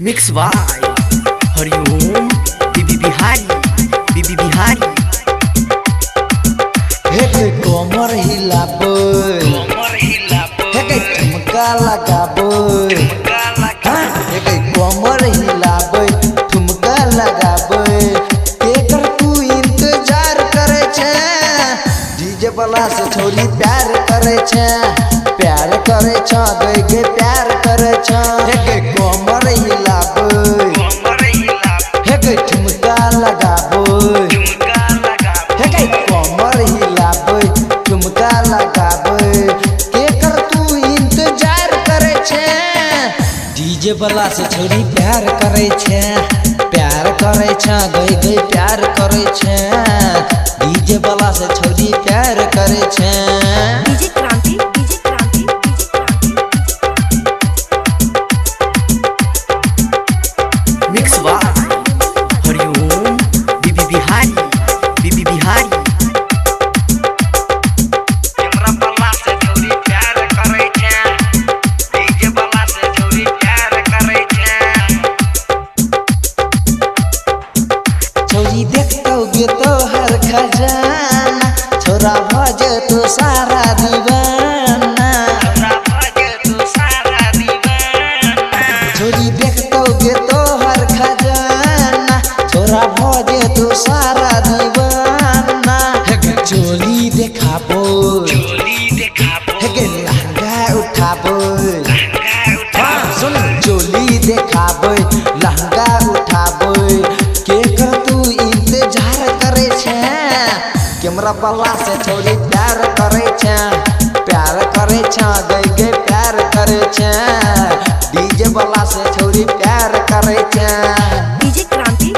Mix by हरिओम बीबी बिहारी हे कोमर हिलाबो हे ठुमका लगाबो हे कोमर हिलाबो ठुमका लगाबो केकर तू इंतजार करे छे डीजे वाला से छोरी प्यार करे छे प्यार गई प्यार करे छे हे कोमर हिलाबो हे ठुमका लगाबो हे कोमर हिलाबो ठुमका लगाबो केकर तू इंतजार करे छे डीजे वाला से छोरी प्यार करे छे गई प्यार करे छे डीजे वाला से छोरी प्यार करे छे डीजे क्रांति Mix by हरिओम बीबी बिहारी छोरी देखोगे तो हर खजाना छोरा भज तो सारा दीवाना छोरी देखोगे तो हर खजाना छोरा भज तो सारा दीवाना चोली देखाबो लहंगा उठाबो सुन चोली देखाबो लहंगा उठाबो केकर तू इंतजार करे छे कैमरा वाला से छोरी प्यार करे छे गई प्यार करे छे डीजे वाला से छोरी प्यार करे छे डीजे क्रांति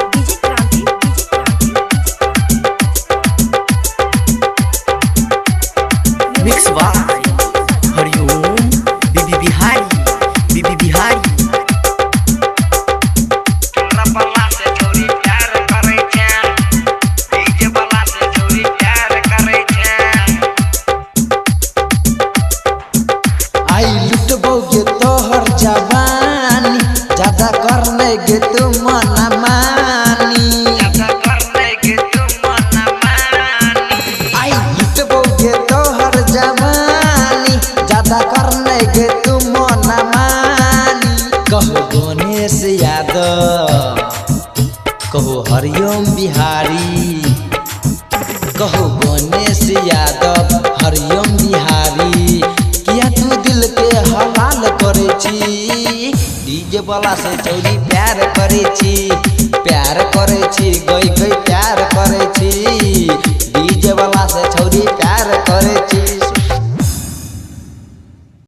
Mix by हरिओम बीबी बिहारी आई लुटबोगे तोहर जवानी ज्यादा करने गे तू मना मानी आई लुटबोगे तोहर जवानी ज्यादा करने गे तू मना मानी कहो गणेश यादव कहो हरिओम बिहारी कहो गणेश यादव हरिओम बिहारी किया तू दिल के हलाल करे छी डीजे वाला से चोरी प्यार करे छी गई प्यार करे छी डीजे वाला से छोरी प्यार करे छी।